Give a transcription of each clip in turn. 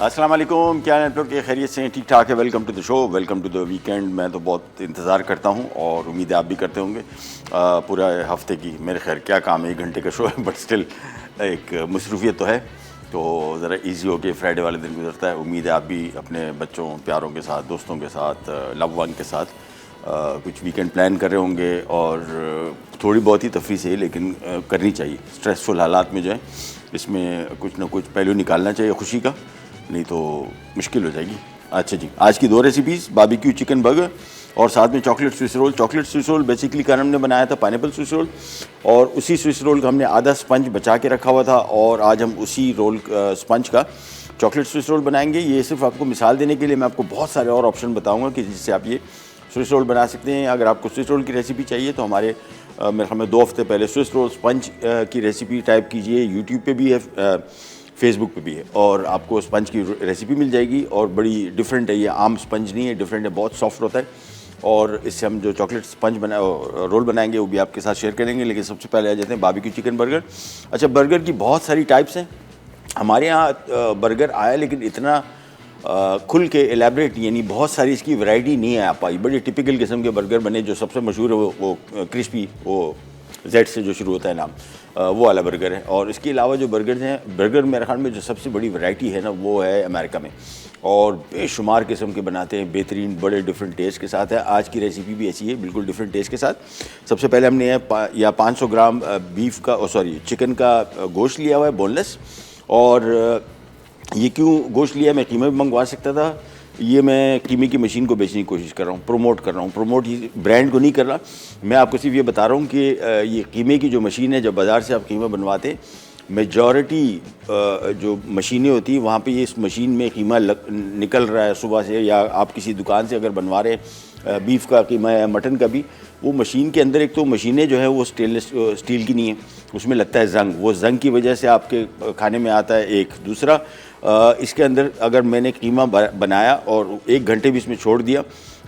अस्सलाम वालेकुम, क्या नेटवर्क के खैरियत से ठीक ठाक है। Welcome to the show, welcome to the weekend. मैं तो बहुत इंतज़ार करता हूँ और उम्मीद है आप भी करते होंगे पूरा हफ्ते की। मेरे खैर क्या काम है, 1 घंटे का शो है बट स्टिल एक मसरूफियत तो है, तो ज़रा इजी हो के फ्राइडे वाले दिन गुजरता है। उम्मीद है आप भी अपने बच्चों प्यारों के साथ, दोस्तों के साथ, लव वन के साथ कुछ वीकेंड प्लान कर रहे होंगे और थोड़ी बहुत ही तफरी से, लेकिन करनी चाहिए। स्ट्रेसफुल हालात में जो है इसमें कुछ ना कुछ पहलू निकालना चाहिए खुशी का, नहीं तो मुश्किल हो जाएगी। अच्छा जी, आज की 2 रेसिपीज़, बारबेक्यू चिकन बर्गर और साथ में chocolate Swiss role. Chocolate Swiss role basically कारण हमने बनाया था पाइनएप्पल स्विस रोल, और उसी स्विस रोल का हमने आधा स्पंज बचा के रखा हुआ था, और आज हम उसी रोल स्पंज का चॉकलेट स्विस रोल बनाएंगे। ये सिर्फ आपको मिसाल देने के लिए, मैं आपको बहुत सारे और ऑप्शन बताऊँगा कि जिससे आप ये स्विस रोल बना सकते हैं। अगर आपको स्विस रोल की रेसिपी चाहिए तो हमारे मेरे ख्याल में 2 हफ्ते पहले स्विस रोल स्पंज की रेसिपी टाइप कीजिए, यूट्यूब पे भी है, फेसबुक पे भी है, और आपको स्पंज की रेसिपी मिल जाएगी। और बड़ी डिफरेंट है, ये आम स्पंज नहीं है, डिफरेंट है, बहुत सॉफ्ट होता है। और इससे हम जो चॉकलेट स्पंज रोल बनाएंगे वो भी आपके साथ शेयर करेंगे। लेकिन सबसे पहले आ जाते हैं बारबेक्यू चिकन बर्गर। अच्छा, बर्गर की बहुत सारी टाइप्स हैं हमारे यहाँ। बर्गर आया लेकिन इतना खुल के एलेबरेट, यानी बहुत सारी इसकी वैरायटी नहीं आ पाई। बड़ी टिपिकल किस्म के बर्गर बने। जो सबसे मशहूर है वो क्रिस्पी, वो जेड से जो शुरू होता है नाम, वो वाला बर्गर है। और इसके अलावा जो बर्गर्स हैं, बर्गर मेरे ख्याल में जो सबसे बड़ी वैरायटी है ना, वो है अमेरिका में, और बेशुमार किस्म के बनाते हैं, बेहतरीन, बड़े डिफरेंट टेस्ट के साथ है। आज की रेसिपी भी ऐसी है, बिल्कुल डिफरेंट टेस्ट के साथ। सबसे पहले हमने 500 ग्राम बीफ का चिकन का गोश्त लिया हुआ है, बोनलेस। और ये क्यों गोश्त लिया, मैं कीमा भी मंगवा सकता था, ये मैं कीमे की मशीन को बेचने की कोशिश कर रहा हूँ, प्रमोट कर रहा हूँ। प्रमोट ही ब्रांड को नहीं कर रहा, मैं आपको सिर्फ ये बता रहा हूँ कि ये कीमे की जो मशीन है, जब बाज़ार से आप कीमा बनवाते, मेजॉरिटी जो मशीनें होती हैं वहाँ पे ये इस मशीन में कीमा निकल रहा है सुबह से, या आप किसी दुकान से अगर बनवा रहे बीफ का कीमा या मटन का भी, वो मशीन के अंदर एक तो मशीनें जो है वो स्टेनलेस स्टील की नहीं है, उसमें लगता है जंग, वो जंग की वजह से आपके खाने में आता है। एक दूसरा, इसके अंदर अगर मैंने कीमा बनाया और 1 घंटे भी इसमें छोड़ दिया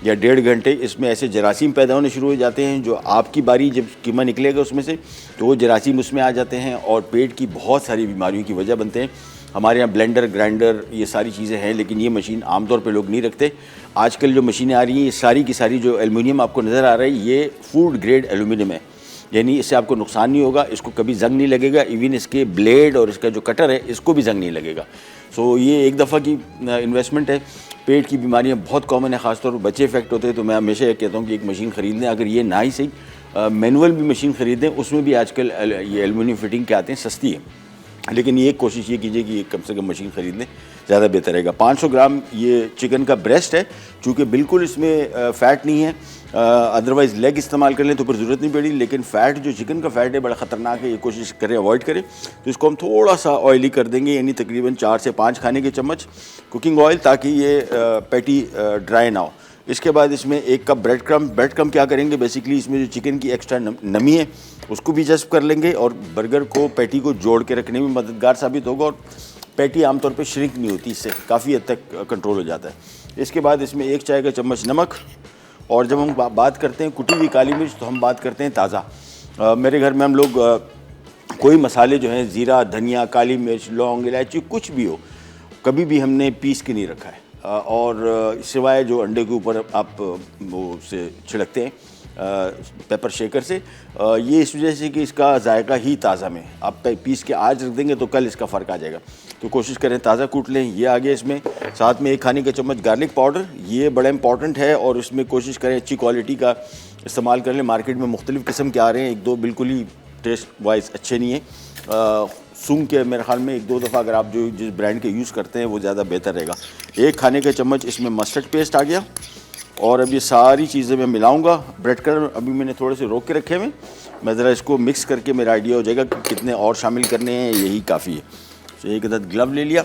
या 1.5 घंटे, इसमें ऐसे जरासीम पैदा होने शुरू हो जाते हैं, जो आपकी बारी जब कीमा निकलेगा उसमें से, तो वो जरासीम उसमें आ जाते हैं और पेट की बहुत सारी बीमारियों की वजह बनते हैं। हमारे यहाँ ब्लेंडर, ग्राइंडर, ये सारी चीज़ें हैं, लेकिन ये मशीन आमतौर पे लोग नहीं रखते। आजकल जो मशीनें आ रही हैं, ये सारी की सारी जो एल्युमिनियम आपको नज़र आ रहा है, ये फूड ग्रेड एल्युमिनियम है, यानी इससे आपको नुकसान नहीं होगा, इसको कभी जंग नहीं लगेगा। इवन इसके ब्लेड और इसका जो कटर है, इसको भी जंग नहीं लगेगा। सो ये एक दफ़ा की इन्वेस्टमेंट है। पेट की बीमारियां बहुत कॉमन है, ख़ासतौर पर बच्चे इफेक्ट होते हैं, तो मैं हमेशा ये कहता हूँ कि एक मशीन ख़रीद लें। अगर ये ना ही सही मैनुअल भी मशीन ख़रीदें, उसमें भी आजकल ये एल्युमिनियम फिटिंग के आते हैं, सस्ती है, लेकिन ये कोशिश ये कीजिए कि कम से कम मशीन ख़रीद लें, ज़्यादा बेहतर रहेगा। 500 ग्राम ये चिकन का ब्रेस्ट है, चूँकि बिल्कुल इसमें फ़ैट नहीं है, अदरवाइज़ लेग इस्तेमाल कर लें तो फिर ज़रूरत नहीं पड़ी, लेकिन फ़ैट जो चिकन का फ़ैट है बड़ा ख़तरनाक है, ये कोशिश करें अवॉइड करें। तो इसको हम थोड़ा सा ऑयली कर देंगे, यानी तकरीबन 4 से 5 खाने के चम्मच कुकिंग ऑयल, ताकि ये पैटी ड्राई ना हो। इसके बाद इसमें 1 कप ब्रेड क्रम क्या करेंगे, बेसिकली इसमें जो चिकन की एक्स्ट्रा नमी है उसको भी जज्ब कर लेंगे, और बर्गर को, पैटी को जोड़ के रखने में मददगार साबित होगा। और पैटी आमतौर पे श्रिंक नहीं होती, इससे काफ़ी हद तक कंट्रोल हो जाता है। इसके बाद इसमें 1 चाय का चम्मच नमक, और जब हम बात करते हैं कुटी हुई काली मिर्च, तो हम बात करते हैं ताज़ा। मेरे घर में हम लोग कोई मसाले जो हैं, ज़ीरा, धनिया, काली मिर्च, लौंग, इलायची, कुछ भी हो, कभी भी हमने पीस के नहीं रखा है। और सिवाय जो अंडे के ऊपर आप वो से छिड़कते हैं पेपर शेकर से, ये इस वजह से कि इसका जायका ही ताज़ा में, आप पीस के आज रख देंगे तो कल इसका फ़र्क आ जाएगा। तो कोशिश करें ताज़ा कूट लें। ये आ गया इसमें, साथ में 1 खाने का चम्मच गार्लिक पाउडर, ये बड़ा इंपॉर्टेंट है, और इसमें कोशिश करें अच्छी क्वालिटी का इस्तेमाल कर लें। मार्केट में मुख्तलिफ़ किस्म के आ रहे हैं, 1-2 बिल्कुल ही टेस्ट वाइज अच्छे नहीं है। सूंघ के मेरे ख्याल में 1-2 दफ़ा अगर आप जो जिस ब्रांड के यूज़ करते हैं वो ज़्यादा बेहतर रहेगा। 1 खाने का चम्मच इसमें मस्टर्ड पेस्ट आ गया, और अब ये सारी चीज़ें मैं मिलाऊंगा। ब्रेड क्रम्ब अभी मैंने थोड़े से रोक के रखे हुए, मैं ज़रा इसको मिक्स करके मेरा आइडिया हो जाएगा कि कितने और शामिल करने हैं, यही काफ़ी है। तो 1 अदद ग्लव ले लिया।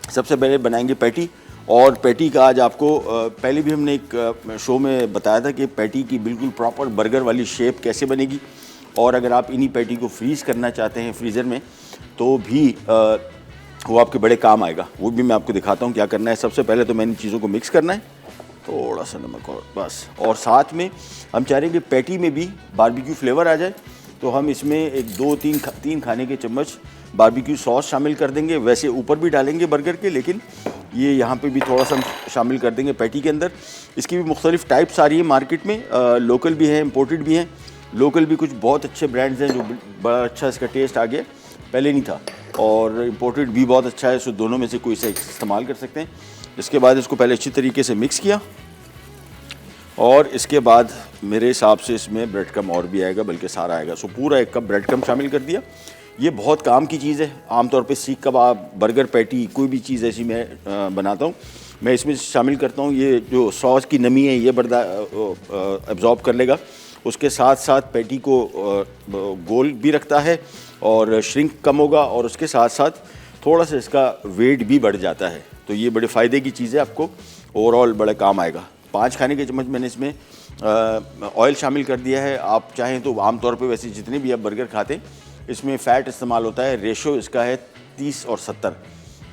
सबसे पहले बनाएंगे पैटी, और पैटी का आज आपको पहले भी हमने एक शो में बताया था कि पैटी की बिल्कुल प्रॉपर बर्गर वाली शेप कैसे बनेगी, और अगर आप इन्हीं पैटी को फ्रीज़ करना चाहते हैं फ्रीज़र में, तो भी वो आपके बड़े काम आएगा। वो भी मैं आपको दिखाता हूँ क्या करना है। सबसे पहले तो मैंने इन चीज़ों को मिक्स करना है, थोड़ा सा नमक और बस, और साथ में हम चाह रहे हैं कि पैटी में भी बारबेक्यू फ्लेवर आ जाए, तो हम इसमें 1, 2, 3 खाने के चम्मच बारबेक्यू सॉस शामिल कर देंगे, वैसे ऊपर भी डालेंगे बर्गर के, लेकिन ये यहाँ पे भी थोड़ा सा शामिल कर देंगे पैटी के अंदर। इसकी भी मुख्तलिफ टाइप्स आ रही है मार्केट में, लोकल भी हैं, इम्पोर्टेड भी हैं। लोकल भी कुछ बहुत अच्छे ब्रांड्स हैं जो बड़ा अच्छा इसका टेस्ट आ गया, पहले नहीं था, और इम्पोर्टेड भी बहुत अच्छा है। सो दोनों में से कोई सा इस्तेमाल कर सकते हैं। इसके बाद इसको पहले अच्छी तरीके से मिक्स किया, और इसके बाद मेरे हिसाब से इसमें ब्रेड क्रम और भी आएगा, बल्कि सारा आएगा। सो पूरा 1 कप ब्रेड क्रम शामिल कर दिया। ये बहुत काम की चीज़ है। आमतौर पे सीख कबाब, बर्गर पैटी, कोई भी चीज़ ऐसी मैं बनाता हूँ, मैं इसमें शामिल करता हूँ। ये जो सॉस की नमी है ये एब्जॉर्ब कर लेगा। उसके साथ साथ पैटी को गोल भी रखता है और श्रिंक कम होगा, और उसके साथ साथ थोड़ा सा इसका वेट भी बढ़ जाता है। तो ये बड़े फ़ायदे की चीज़ है, आपको ओवरऑल बड़ा काम आएगा। 5 खाने के चम्मच मैंने इसमें ऑयल शामिल कर दिया है। आप चाहें तो आमतौर पे वैसे जितने भी आप बर्गर खाते हैं इसमें फ़ैट इस्तेमाल होता है। रेशो इसका है 30 और 70,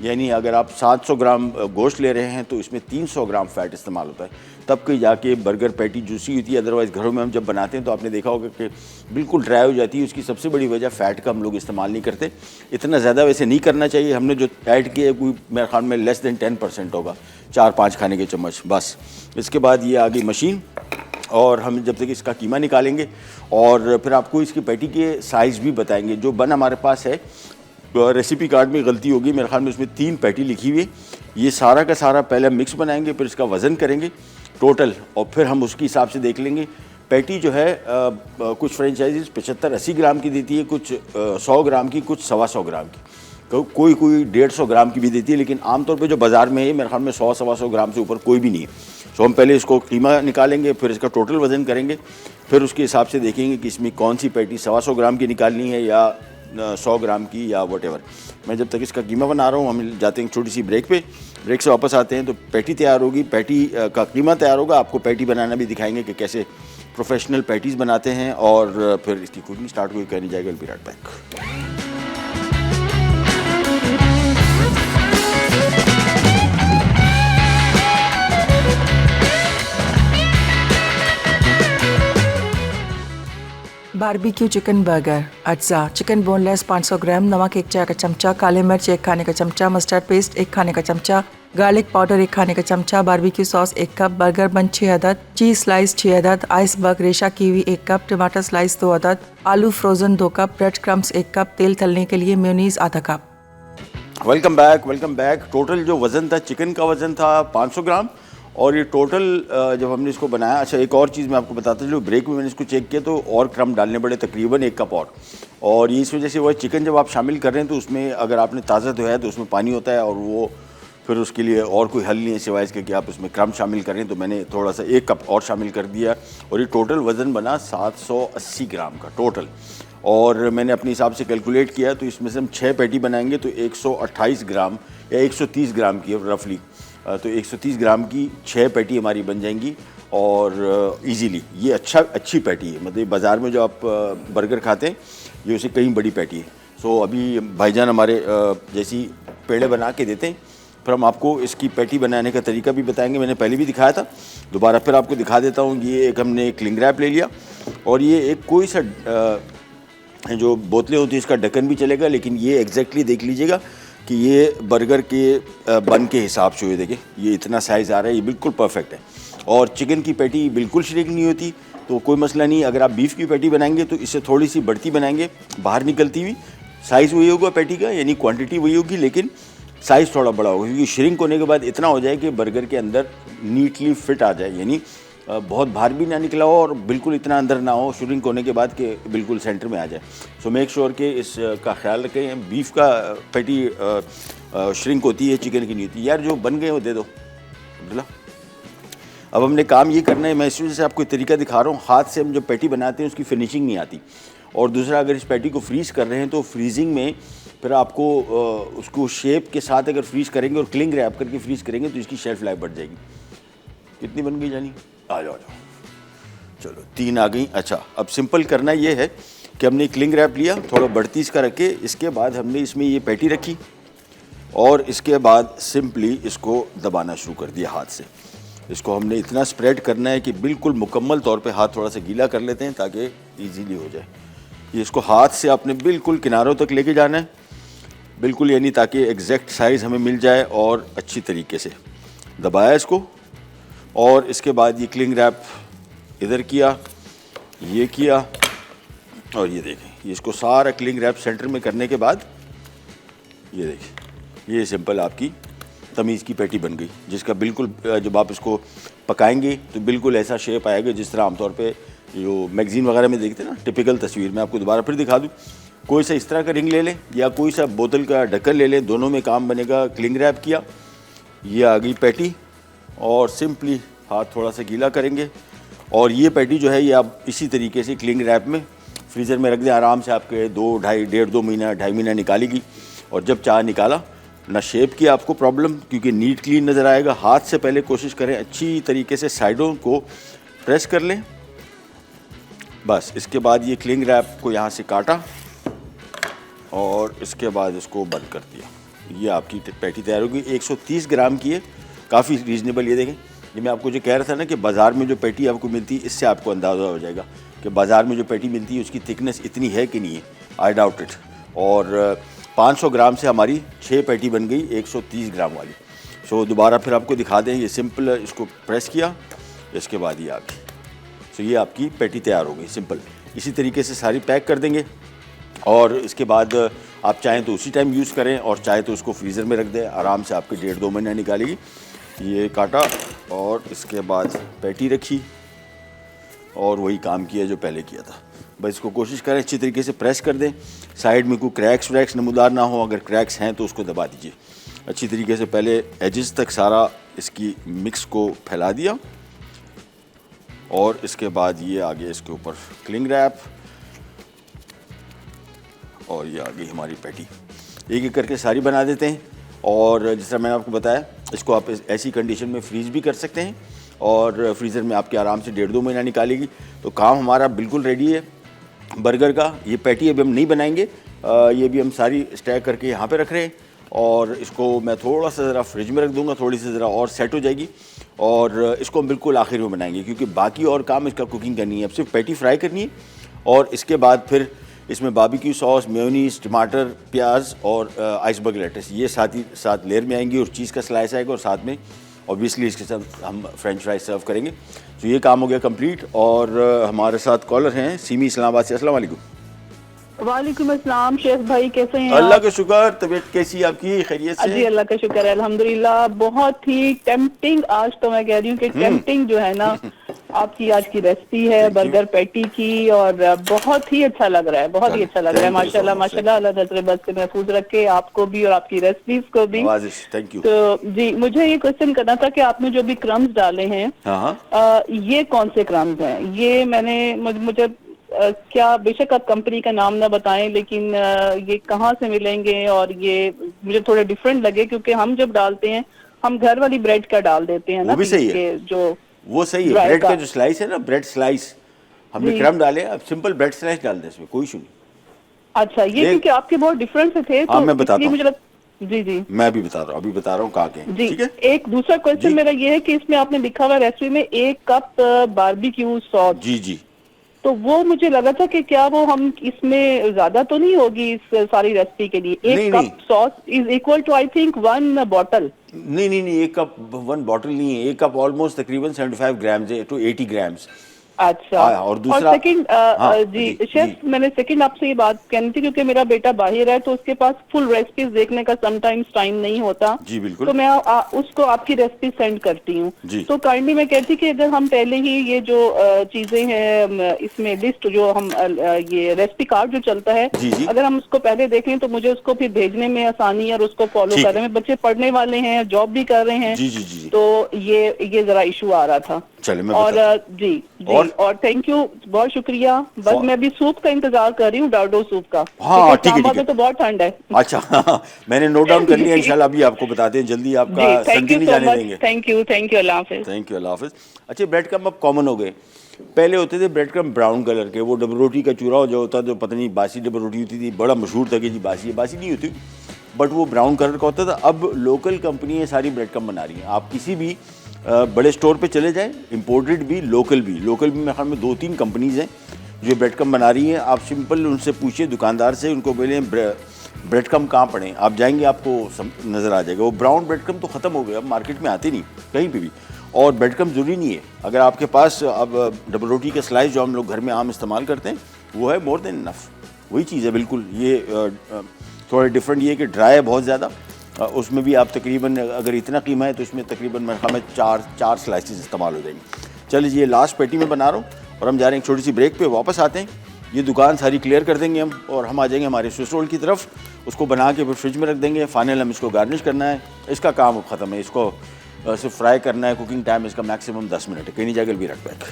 यानी अगर आप 700 ग्राम गोश्त ले रहे हैं तो इसमें 300 ग्राम फ़ैट इस्तेमाल होता है, तब कहीं जाके बर्गर पैटी जूसी होती है। अदरवाइज़ घरों में हम जब बनाते हैं तो आपने देखा होगा कि बिल्कुल ड्राई हो जाती है। उसकी सबसे बड़ी वजह फ़ैट का हम लोग इस्तेमाल नहीं करते। इतना ज़्यादा वैसे नहीं करना चाहिए। हमने जो ऐड किया है कोई मेरे ख्याल में लेस देन 10% होगा, 4-5 खाने के चम्मच बस। इसके बाद ये आ गई मशीन, और हम जब तक इसका कीमा निकालेंगे और फिर आपको इसकी पैटी के साइज़ भी बताएंगे। जो बन हमारे पास है, रेसिपी कार्ड में गलती होगी, मेरे ख्याल में उसमें 3 पैटी लिखी हुई है। ये सारा का सारा पहले मिक्स बनाएंगे, फिर इसका वज़न करेंगे टोटल, और फिर हम उसके हिसाब से देख लेंगे। पैटी जो है कुछ फ्रेंचाइजीज 75-80 ग्राम की देती है, कुछ 100 ग्राम की, कुछ 125 ग्राम की, कोई 150 ग्राम की भी देती है। लेकिन आमतौर पे जो बाज़ार में है मेरे ख्याल में 100-125 ग्राम से ऊपर कोई भी नहीं है। तो हम पहले इसको कीमा निकालेंगे, फिर इसका टोटल वज़न करेंगे, फिर उसके हिसाब से देखेंगे कि इसमें कौन सी पैटी 125 ग्राम की निकालनी है या 100 ग्राम की या वटेवर। मैं जब तक इसका कीमा बना रहा हूँ, हम जाते हैं एक छोटी सी ब्रेक पे। ब्रेक से वापस आते हैं तो पैटी तैयार होगी, पैटी का कीमा तैयार होगा। आपको पैटी बनाना भी दिखाएंगे कि कैसे प्रोफेशनल पैटीज़ बनाते हैं, और फिर इसकी कुकिंग स्टार्ट हुई करनी जाएगी। Will be right back. Barbecue chicken burger, अज्जा चिकन बोनलेस 500 ग्राम, नमक 1 चाय का चमचा, काले मिर्च 1 खाने का चमचा, मस्टर्ड पेस्ट 1 खाने का चमचा, गार्लिक पाउडर 1 खाने का चमचा, barbecue sauce 1 cup, burger bun 6 अदद, चीज़ स्लाइस 6 अदद, आइसबर्ग रेशा कीवी 1 कप, टमाटर स्लाइस 2 अदद, आलू frozen 2 cup, bread crumbs 1 cup, तेल तलने के लिए मेयोनीज आधा कप। Welcome back. टोटल जो वज़न था, चिकन का वज़न था 500 ग्राम, और ये टोटल जब हमने इसको बनाया। अच्छा, एक और चीज़ मैं आपको बताता चलूँ, ब्रेक में मैंने इसको चेक किया तो और क्रम डालने पड़े, तकरीबन 1 कप और ये इस वजह से वो चिकन जब आप शामिल कर रहे हैं तो उसमें अगर आपने ताज़ा धोया है तो उसमें पानी होता है, और वो फिर उसके लिए और कोई हल नहीं है सिवाय इसके कि आप उसमें क्रम शामिल करें। तो मैंने थोड़ा सा 1 कप और शामिल कर दिया, और ये टोटल वज़न बना 780 ग्राम का टोटल। और मैंने अपने हिसाब से कैलकुलेट किया तो इसमें से हम 6 पैटी बनाएंगे तो 128 ग्राम या 130 ग्राम की रफली, तो 130 ग्राम की 6 पैटी हमारी बन जाएंगी, और इजीली। ये अच्छी पैटी है, मतलब बाज़ार में जो आप बर्गर खाते हैं ये उससे कहीं बड़ी पैटी है। सो अभी भाईजान हमारे जैसी पेड़े बना के देते हैं, फिर हम आपको इसकी पैटी बनाने का तरीका भी बताएंगे। मैंने पहले भी दिखाया था, दोबारा फिर आपको दिखा देता हूँ। ये एक हमने क्लिंग रैप ले लिया, और ये एक कोई सा जो बोतलें होती है इसका ढक्कन भी चलेगा, लेकिन ये एग्जैक्टली देख लीजिएगा कि ये बर्गर के बन के हिसाब से हुए। देखिए ये इतना साइज़ आ रहा है, ये बिल्कुल परफेक्ट है। और चिकन की पैटी बिल्कुल श्रिंक नहीं होती, तो कोई मसला नहीं। अगर आप बीफ की पैटी बनाएंगे तो इससे थोड़ी सी बढ़ती बनाएंगे, बाहर निकलती हुई। साइज़ वही होगा पैटी का, यानी क्वांटिटी वही होगी, लेकिन साइज़ थोड़ा बड़ा होगा, क्योंकि श्रिंक होने के बाद इतना हो जाए कि बर्गर के अंदर नीटली फिट आ जाए, यानी बहुत बाहर भी ना निकला हो और बिल्कुल इतना अंदर ना हो श्रिंक होने के बाद कि बिल्कुल सेंटर में आ जाए। सो मेक श्योर कि इसका ख्याल रखें। बीफ का पैटी श्रिंक होती है, चिकन की नहीं होती। यार जो बन गए वो दे दो अब्दुल्ला। अब हमने काम ये करना है, मैं इस वजह से आपको तरीका दिखा रहा हूँ। हाथ से हम जो पैटी बनाते हैं उसकी फिनिशिंग नहीं आती, और दूसरा अगर इस पैटी को फ्रीज़ कर रहे हैं तो फ्रीजिंग में फिर आपको उसको शेप के साथ अगर फ्रीज़ करेंगे और क्लिंग रैप करके फ्रीज़ करेंगे तो इसकी शेल्फ लाइफ बढ़ जाएगी। कितनी बन गई जानी? आ जाओ चलो 3 आ गई। अच्छा, अब सिंपल करना ये है कि हमने क्लिंग रैप लिया, थोड़ा बढ़ती इसका रखे, इसके बाद हमने इसमें ये पैटी रखी, और इसके बाद सिंपली इसको दबाना शुरू कर दिया हाथ से। इसको हमने इतना स्प्रेड करना है कि बिल्कुल मुकम्मल तौर पे हाथ थोड़ा सा गीला कर लेते हैं ताकि इजीली हो जाए। ये इसको हाथ से आपने बिल्कुल किनारों तक लेके जाना है, बिल्कुल, यानी ताकि एग्जैक्ट साइज़ हमें मिल जाए और अच्छी तरीके से दबाया इसको। और इसके बाद ये क्लिंग रैप इधर किया, ये किया, और ये देखें, ये इसको सारा क्लिंग रैप सेंटर में करने के बाद ये देखिए, ये सिंपल आपकी तमीज़ की पैटी बन गई, जिसका बिल्कुल जब आप इसको पकाएंगे तो बिल्कुल ऐसा शेप आएगा जिस तरह आमतौर पे जो मैगज़ीन वगैरह में देखते हैं ना, टिपिकल तस्वीर। मैं आपको दोबारा फिर दिखा दूँ, कोई सा इस तरह का रिंग ले लें या कोई सा बोतल का ढक्कन ले लें, दोनों में काम बनेगा। क्लिंग रैप किया, ये आ गई पैटी, और सिंपली हाथ थोड़ा सा गीला करेंगे और ये पैटी जो है ये आप इसी तरीके से क्लिंग रैप में फ्रीज़र में रख दें। आराम से आपके 2 महीना 2.5 महीना निकालेगी। और जब चाह निकाला, ना शेप की आपको प्रॉब्लम, क्योंकि नीट क्लीन नज़र आएगा। हाथ से पहले कोशिश करें अच्छी तरीके से साइडों को प्रेस कर लें, बस। इसके बाद ये क्लिंग रैप को यहाँ से काटा और इसके बाद इसको बंद कर दिया। ये आपकी पैटी तैयार होगी। 130 ग्राम की है, काफ़ी रीज़नेबल। ये देखें, ये मैं आपको जो कह रहा था ना कि बाज़ार में जो पैटी आपको मिलती है, इससे आपको अंदाज़ा हो जाएगा कि बाज़ार में जो पैटी मिलती है उसकी थिकनेस इतनी है कि नहीं है। I doubt it. और 500 ग्राम से हमारी 6 पैटी बन गई 130 ग्राम वाली। सो दोबारा फिर आपको दिखा दें, ये सिंपल इसको प्रेस किया, इसके बाद ये आ गई। सो ये आपकी पैटी तैयार हो गई, सिंपल। इसी तरीके से सारी पैक कर देंगे और इसके बाद आप चाहें तो उसी टाइम यूज़ करें और चाहे तो उसको फ्रीज़र में रख दें, आराम से आपके 1.5-2 महीना निकालेगी। ये काटा और इसके बाद पैटी रखी और वही काम किया जो पहले किया था। बस इसको कोशिश करें अच्छी तरीके से प्रेस कर दें, साइड में कोई क्रैक्स व्रैक्स नमूदार ना हो, अगर क्रैक्स हैं तो उसको दबा दीजिए अच्छी तरीके से। पहले एजेस तक सारा इसकी मिक्स को फैला दिया और इसके बाद ये आगे इसके ऊपर क्लिंग रैप और ये आ गई हमारी पैटी। एक एक करके सारी बना देते हैं और जिस तरह मैंने आपको बताया, इसको आप ऐसी कंडीशन में फ्रीज भी कर सकते हैं और फ्रीज़र में आपके आराम से 1.5-2 महीना निकालेगी। तो काम हमारा बिल्कुल रेडी है बर्गर का। ये पैटी अभी हम नहीं बनाएंगे, ये भी हम सारी स्टैक करके यहाँ पे रख रहे हैं और इसको मैं थोड़ा सा ज़रा फ्रिज में रख दूँगा, थोड़ी सी ज़रा और सेट हो जाएगी और इसको हम बिल्कुल आखिर में बनाएंगे, क्योंकि बाकी और काम इसका कुकिंग करनी है। अब सिर्फ पैटी फ्राई करनी है और इसके बाद फिर इसमें बारबेक्यू सॉस, मेयोनीज, टमाटर, प्याज और आइसबर्ग लेटस, ये साथ ही साथ लेयर में आएंगी और चीज़ का स्लाइस आएगा और साथ में ऑब्वियसली इसके साथ हम फ्रेंच फ्राइज सर्व करेंगे। तो ये काम हो गया कंप्लीट। और हमारे साथ कॉलर हैं सीमी इस्लामाबाद से। अस्सलाम वालेकुम। वालेकुम अस्सलाम शेख भाई, कैसे हैं अल्लाह आप? का शुक्र। तबीयत कैसी है आपकी? खैरियत से? जी अल्लाह का शुक्र है, अल्हम्दुलिल्लाह। बहुत ही टेम्पटिंग, आज तो मैं कह रही हूँ कि टेम्पटिंग जो है ना आपकी आज की रेसिपी है बर्गर पैटी की, और बहुत ही अच्छा लग रहा है, बहुत ही अच्छा लग रहा है। माशाल्लाह माशाल्लाह, अल्लाह नज़र बद से महफूज रखे आपको भी और आपकी रेसिपीज को भी। Thank you. तो जी, मुझे ये क्वेश्चन करना था कि आपने जो भी क्रम्स डाले हैं, ये कौन से क्रम्स हैं? ये मैंने मुझे क्या, बेशक आप कंपनी का नाम ना बताएं, लेकिन ये कहाँ से मिलेंगे? और ये मुझे थोड़े डिफरेंट लगे, क्योंकि हम जब डालते हैं हम घर वाली ब्रेड का डाल देते हैं ना, वो भी सही है, जो वो सही है। ब्रेड का जो स्लाइस है ना, ब्रेड स्लाइस, हमने क्रम डाले, अब सिंपल ब्रेड स्लाइस डाल दें, इसमें कोई इशू नहीं। अच्छा, ये क्योंकि आपके बहुत डिफरेंट से थे, तो मैं बताता हूँ। मुझे जी जी मैं अभी बता रहा हूँ, कहाँ के हैं। ठीक है। एक दूसरा क्वेश्चन मेरा ये है कि इसमें आपने लिखा हुआ रेसिपी में 1 कप बारबेक्यू सॉस। जी जी। तो वो मुझे लगा था कि क्या वो हम इसमें ज्यादा तो नहीं होगी इस सारी रेसिपी के लिए? 1 cup sauce is equal to I think 1 bottle. नहीं, 1 कप 1 बॉटल नहीं है। 1 कप ऑलमोस्ट तकरीबन 75 ग्राम्स है टू 80 ग्राम्स। अच्छा। और दूसरा सेकंड, जी शेफ, मैंने सेकंड आपसे ये बात कहनी थी, क्योंकि मेरा बेटा बाहर है तो उसके पास फुल रेसिपीज देखने का समटाइम्स टाइम नहीं होता। जी बिल्कुल। तो मैं उसको आपकी रेसिपी सेंड करती हूँ। तो काइंडली मैं कहती कि अगर हम पहले ही ये जो चीजें हैं इसमें लिस्ट, जो हम ये रेसिपी कार्ड जो चलता है, अगर हम उसको पहले देख लें तो मुझे उसको फिर भेजने में आसानी है और उसको फॉलो करने में। बच्चे पढ़ने वाले हैं, जॉब भी कर रहे हैं, तो ये जरा इशू आ रहा था। चलिए मैं और जी और थैंक यू, बहुत शुक्रिया। बस मैं भी सूप का इंतजार कर रही हूँ, डाउडो सूप का। हाँ ठीक है। तो बहुत ठंड है। अच्छा मैंने नोट डाउन कर लिया, इंशाल्लाह अभी आपको बताते हैं जल्दी, आपका संगी नहीं जाने देंगे। थैंक यू, अल्लाह हाफिज। थैंक यू, अल्लाह हाफिज। अच्छा, ब्रेड क्रम्ब अब कॉमन हो गए। पहले होते थे ब्रेड क्रम्ब ब्राउन कलर के, वो डबल रोटी का चूरा जो होता, जो पता नहीं बासी डबल रोटी होती थी, बड़ा मशहूर था कि जी बासी नहीं होती, बट वो ब्राउन कलर का होता था। अब लोकल कंपनी सारी ब्रेड क्रम्ब बना रही हैं। आप किसी भी बड़े स्टोर पे चले जाएं, इंपोर्टेड भी लोकल भी मेरे ख्याल में 2-3 कंपनीज हैं जो ब्रेड क्रम्ब बना रही हैं। आप सिंपल उनसे पूछिए, दुकानदार से, उनको बोलें ब्रेड क्रम्ब कहाँ पड़े, आप जाएंगे आपको नज़र आ जाएगा। वो ब्राउन ब्रेड क्रम्ब तो ख़त्म हो गया, अब मार्केट में आते नहीं कहीं पे भी। और ब्रेड क्रम्ब ज़रूरी नहीं है, अगर आपके पास अब डबल रोटी के स्लाइस जो हम लोग घर में आम इस्तेमाल करते हैं वो है मोर देन इनफ, वही चीज़ है बिल्कुल। ये थोड़ा डिफरेंट ये है कि ड्राई है बहुत ज़्यादा, उसमें भी आप तकरीबन अगर इतना कीमा है तो इसमें तकरीबन मेरे ख्याल में चार स्लाइसेस इस्तेमाल हो जाएंगे। चलिए ये लास्ट पैटी में बना रहा हूँ और हम जा रहे हैं एक छोटी सी ब्रेक पे, वापस आते हैं, ये दुकान सारी क्लियर कर देंगे हम और हम आ जाएंगे हमारे स्विस रोल की तरफ, उसको बना के फिर फ्रिज में रख देंगे। फाइनल हम इसको गार्निश करना है, इसका काम अब ख़त्म है, इसको सिर्फ फ्राई करना है। कुकिंग टाइम इसका मैक्सिमम 10 मिनट है, कहीं नहीं जाएगा, भी रख बैक।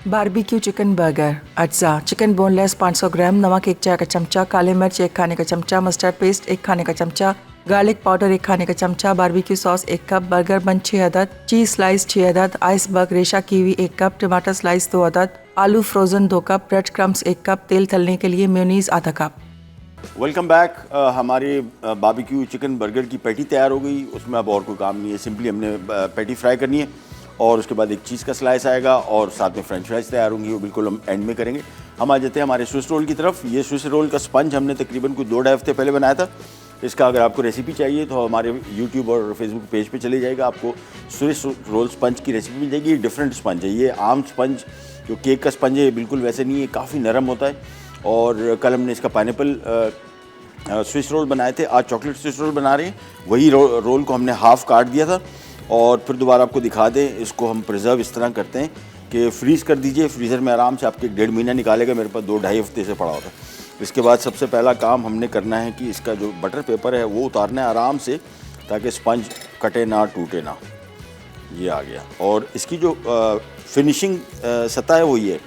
बारबेक्यू चिकन बर्गर, अज्जा चिकन बोनलेस 500 ग्राम, नमक 1 चाय का चमचा, काले मिर्च 1 खाने का चमचा, मस्टर्ड पेस्ट 1 खाने का चमचा, गार्लिक पाउडर 1 खाने का चमचा, barbecue sauce 1 cup, burger bun 6 अदद, चीज स्लाइस 6 अदद, आइसबर्ग रेशा कीवी 1 कप, टमाटर स्लाइस 2 अदद, आलू frozen 2 cup, bread crumbs 1 cup, तेल तलने के लिए मेयोनीज आधा कप। Welcome back. हमारे बारबेक्यू चिकन बर्गर की पैटी तैयार हो गई, उसमें अब और कोई काम नहीं है, सिंपली हमने पैटी फ्राई करनी है और उसके बाद एक चीज़ का स्लाइस आएगा और साथ में फ्रेंच फ्राइज तैयार होंगी, वो बिल्कुल हम एंड में करेंगे। हम आ जाते हैं हमारे स्विस रोल की तरफ। ये स्विस रोल का स्पंज हमने तकरीबन कुछ 2-2.5 हफ्ते पहले बनाया था। इसका अगर आपको रेसिपी चाहिए तो हमारे यूट्यूब और फेसबुक पेज पे चले जाएगा, आपको स्विस रोल स्पंज की रेसिपी मिल जाएगी। डिफरेंट स्पंज है ये, आम स्पंज जो केक का स्पंज है बिल्कुल वैसे नहीं है, काफ़ी नरम होता है। और कल हमने इसका पाइनएप्पल स्विस रोल बनाए थे, आज चॉकलेट स्विस रोल बना रहे हैं। वही रोल को हमने हाफ़ काट दिया था और फिर दोबारा आपको दिखा दें, इसको हम प्रिजर्व इस तरह करते हैं कि फ्रीज़ कर दीजिए, फ्रीज़र में आराम से आपके 1.5 महीना निकालेगा। मेरे पास 2-2.5 हफ्ते से पड़ा होता है। इसके बाद सबसे पहला काम हमने करना है कि इसका जो बटर पेपर है वो उतारना है आराम से, ताकि स्पंज कटे ना, टूटे ना। ये आ गया। और इसकी जो फिनिशिंग सतह है वो ये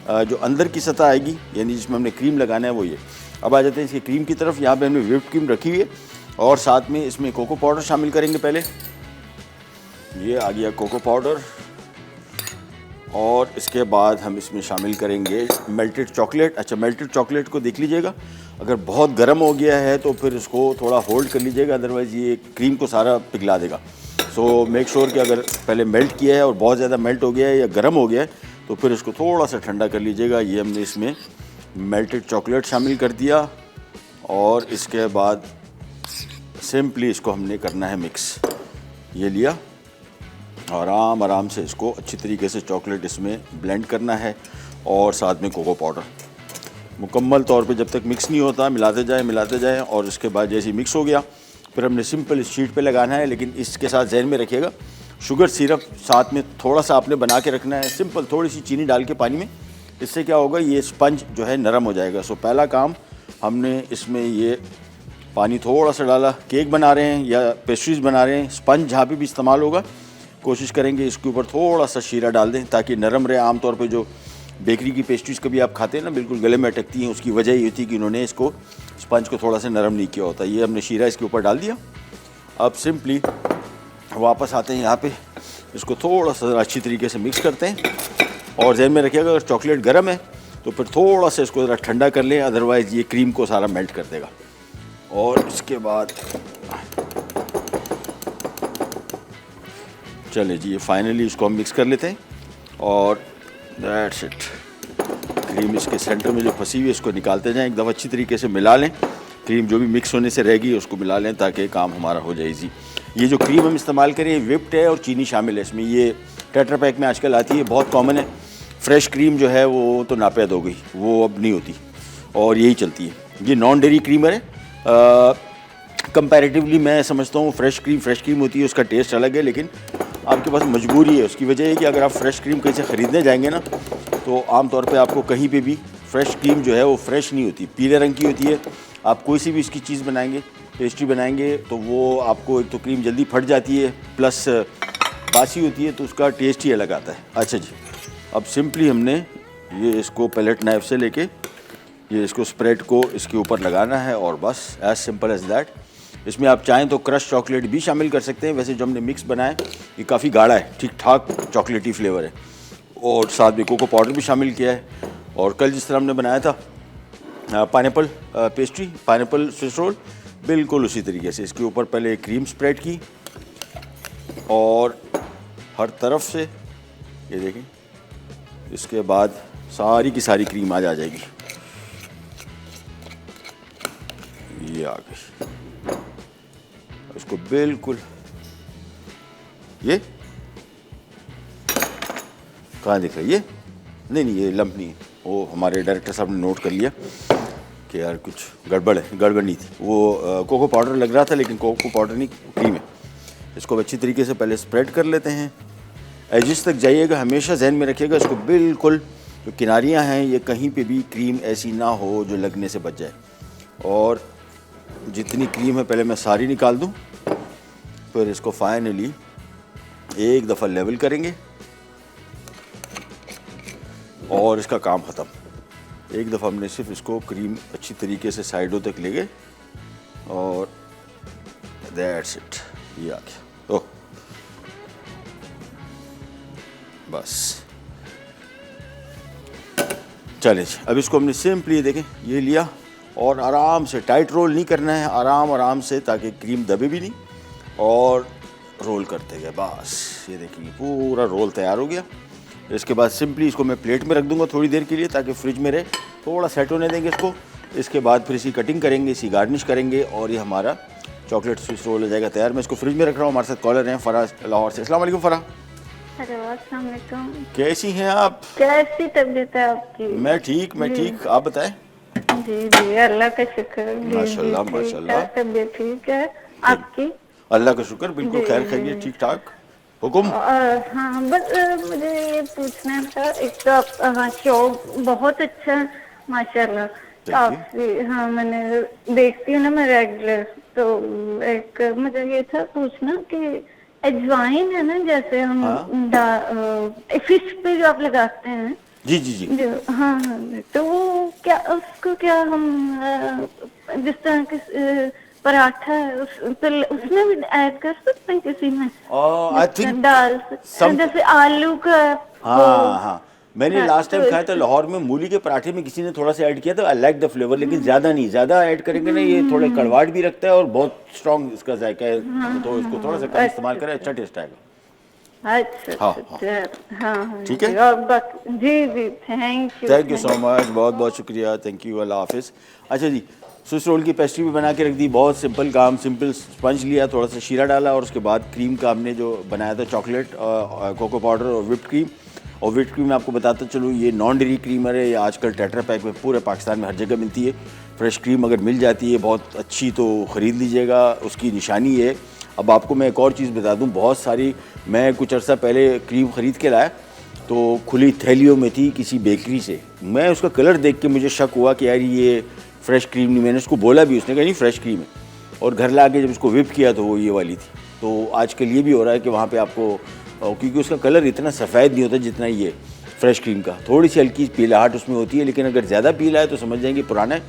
जो अंदर की सतह आएगी, यानी जिसमें हमने क्रीम लगाना है वो ये। अब आ जाते हैं इसकी क्रीम की तरफ। यहाँ पे हमने व्हिप्ड क्रीम रखी हुई है और साथ में इसमें कोको पाउडर शामिल करेंगे। पहले ये आ गया कोको पाउडर और इसके बाद हम इसमें शामिल करेंगे मेल्टेड चॉकलेट। अच्छा, मेल्टेड चॉकलेट को देख लीजिएगा, अगर बहुत गर्म हो गया है तो फिर इसको थोड़ा होल्ड कर लीजिएगा, अदरवाइज़ ये क्रीम को सारा पिघला देगा। सो मेक श्योर कि अगर पहले मेल्ट किया है और बहुत ज़्यादा मेल्ट हो गया है या गर्म हो गया है तो फिर इसको थोड़ा सा ठंडा कर लीजिएगा। ये हमने इसमें मेल्टेड चॉकलेट शामिल कर दिया और इसके बाद सिंपली इसको हमने करना है मिक्स। ये लिया, आराम से इसको अच्छी तरीके से चॉकलेट इसमें ब्लेंड करना है और साथ में कोको पाउडर मुकम्मल तौर पे जब तक मिक्स नहीं होता मिलाते जाएं। और इसके बाद जैसे ही मिक्स हो गया फिर हमने सिंपल इस शीट पे लगाना है। लेकिन इसके साथ ज़हन में रखिएगा शुगर सिरप साथ में थोड़ा सा आपने बना के रखना है, सिंपल थोड़ी सी चीनी डाल के पानी में। इससे क्या होगा, ये स्पंज जो है नरम हो जाएगा। सो पहला काम हमने इसमें ये पानी थोड़ा सा डाला। केक बना रहे हैं या पेस्ट्रीज बना रहे हैं, स्पंज जहाँ पे भी इस्तेमाल होगा कोशिश करेंगे इसके ऊपर थोड़ा सा शीरा डाल दें ताकि नरम रहे। आमतौर पे जो बेकरी की पेस्ट्रीज कभी आप खाते हैं ना बिल्कुल गले में अटकती हैं, उसकी वजह ये होती है कि इन्होंने इसको स्पंज को थोड़ा सा नरम नहीं किया होता। ये हमने शीरा इसके ऊपर डाल दिया। अब सिंपली वापस आते हैं यहाँ पे, इसको थोड़ा सा अच्छी तरीके से मिक्स करते हैं और ज़हन में रखिएगा अगर चॉकलेट गर्म है तो फिर थोड़ा सा इसको ज़रा ठंडा कर लें, अदरवाइज़ ये क्रीम को सारा मेल्ट कर देगा। और इसके बाद चले जी, ये फाइनली इसको हम मिक्स कर लेते हैं और दैट्स इट। क्रीम इसके सेंटर में जो फंसी हुई है इसको निकालते जाएं, एक दफ़ा अच्छी तरीके से मिला लें। क्रीम जो भी मिक्स होने से रहेगी उसको मिला लें ताकि काम हमारा हो जाए इजी। ये जो क्रीम हम इस्तेमाल करें विप्ड है और चीनी शामिल है इसमें। ये टेट्रा पैक में आजकल आती है, बहुत कॉमन है। फ्रेश क्रीम जो है वो तो नापैद हो गई, वो अब नहीं होती और यही चलती है। ये नॉन डेयरी क्रीमर है। कंपैरेटिवली मैं समझता हूँ फ्रेश क्रीम होती है, उसका टेस्ट अलग है, लेकिन आपके पास मजबूरी है। उसकी वजह है कि अगर आप फ्रेश क्रीम कहीं से ख़रीदने जाएंगे ना तो आम तौर पे आपको कहीं पे भी फ्रेश क्रीम जो है वो फ्रेश नहीं होती, पीले रंग की होती है। आप कोई सी भी इसकी चीज़ बनाएंगे, पेस्ट्री बनाएंगे तो वो आपको एक तो क्रीम जल्दी फट जाती है, प्लस बासी होती है, तो उसका टेस्ट ही अलग आता है। अच्छा जी, अब सिंपली हमने ये इसको पैलेट नाइफ से लेके ये इसको स्प्रेड को इसके ऊपर लगाना है और बस एज सिंपल एज दैट। इसमें आप चाहें तो क्रश चॉकलेट भी शामिल कर सकते हैं। वैसे जो हमने मिक्स बनाया ये काफ़ी गाढ़ा है, ठीक ठाक चॉकलेटी फ्लेवर है और साथ में कोको पाउडर भी शामिल किया है। और कल जिस तरह हमने बनाया था pineapple pastry, pineapple Swiss roll, बिल्कुल उसी तरीके से इसके ऊपर पहले क्रीम स्प्रेड की और हर तरफ से ये देखें, इसके बाद सारी की सारी क्रीम आज आ जाएगी। ये आ गई, इसको बिल्कुल, ये कहाँ दिख रहा है, ये नहीं, ये लंप नहीं है। वो हमारे डायरेक्टर साहब ने नोट कर लिया कि यार कुछ गड़बड़ है, गड़बड़ नहीं थी, वो कोको पाउडर लग रहा था लेकिन कोको पाउडर नहीं, क्रीम है। इसको अच्छी तरीके से पहले स्प्रेड कर लेते हैं। एजिस तक जाइएगा, हमेशा जहन में रखिएगा इसको बिल्कुल, जो किनारियाँ हैं ये कहीं पे भी क्रीम ऐसी ना हो जो लगने से बच जाए। और जितनी क्रीम है पहले मैं सारी निकाल दूँ, फिर इसको फाइनली एक दफ़ा लेवल करेंगे और इसका काम ख़त्म। एक दफ़ा हमने सिर्फ इसको क्रीम अच्छी तरीके से साइडों तक ले गए और दैट्स इट, ये आ गया। ओह बस चलिए, अब इसको हमने सिंपली देखें ये लिया और आराम से, टाइट रोल नहीं करना है, आराम से, ताकि क्रीम दबे भी नहीं, और रोल करते गए। बस ये देखिए पूरा रोल तैयार हो गया। इसके बाद सिंपली इसको मैं प्लेट में रख दूंगा थोड़ी देर के लिए ताकि फ्रिज में रहे, थोड़ा सेट होने देंगे इसको। इसके बाद फिर इसी कटिंग करेंगे, इसी गार्निश करेंगे और ये हमारा चॉकलेट स्विस रोल हो जाएगा तैयार। मैं इसको फ्रिज में रख रहा हूँ। हमारे साथ कॉलर हैं फ़राह लाहौर से। अस्सलाम वालेकुम फ़राह। हेलो, अस्सलाम वालेकुम। कैसी हैं आप? कैसी तबीयत है आपकी? मैं ठीक, आप बताएं। जी, अल्लाह का शुक्र। माशाल्लाह माशाल्लाह, तबीयत ठीक है आपकी? अल्लाह का शुक्र, बिल्कुल खैर खैरियत, ठीक ठाक। हुकुम? हाँ, बस मुझे ये पूछना था, एक तो आप शो बहुत अच्छा है माशाल्लाह, काफी। हाँ, मैंने देखती हूँ ना मैं रेगुलर, तो एक मुझे ये था पूछना कि अजवाइन है ना, जैसे हम फिश पे जो आप लगाते हैं, जी, जो हाँ, तो वो क्या, उसको क्या हम जिस तरह के पराठा है उसमें भी ऐड कर सकते हैं किसी में? आई थिंक डाल जैसे आलू का। हाँ, मैंने लास्ट टाइम खाया था लाहौर में, मूली के पराठे में किसी ने थोड़ा सा ऐड किया था। आई लाइक द फ्लेवर, लेकिन ज़्यादा नहीं, ज़्यादा ऐड करेंगे ना ये थोड़ा कड़वाहट भी रखता है और बहुत स्ट्रॉन्ग इसका जायका है, तो इसको थोड़ा सा कम इस्तेमाल करें, अच्छा टेस्ट आएगा। अच्छा, ठीक है जी, थैंक यू सो मच, बहुत बहुत शुक्रिया, थैंक यू, अल्लाह हाफिज़। अच्छा जी, स्विस रोल की पेस्ट्री भी बना के रख दी, बहुत सिंपल काम। सिंपल स्पंज लिया, थोड़ा सा शीरा डाला और उसके बाद क्रीम का हमने जो बनाया था, चॉकलेट, कोको पाउडर और व्हिप्ड क्रीम। और व्हिप्ड क्रीम मैं आपको बताता चलूँ, ये नॉन डेयरी क्रीमर है, ये आजकल टेट्रा पैक में पूरे पाकिस्तान में हर जगह मिलती है। फ्रेश क्रीम अगर मिल जाती है बहुत अच्छी तो ख़रीद लीजिएगा, उसकी निशानी है। अब आपको मैं एक और चीज़ बता दूँ, बहुत सारी, मैं कुछ अर्सा पहले क्रीम ख़रीद के लाया तो खुली थैलियों में थी किसी बेकरी से। मैं उसका कलर देख के मुझे शक हुआ कि यार ये फ्रेश क्रीम नहीं, मैंने उसको बोला भी, उसने कहा नहीं फ्रेश क्रीम है, और घर ला के जब उसको व्हिप किया तो वो ये वाली थी। तो आजकल ये भी हो रहा है कि वहाँ पे आपको, क्योंकि उसका कलर इतना सफ़ेद नहीं होता जितना ये फ्रेश क्रीम का, थोड़ी सी हल्की पीलाहट उसमें होती है, लेकिन अगर ज़्यादा पीला है तो समझ जाएंगे पुराना है।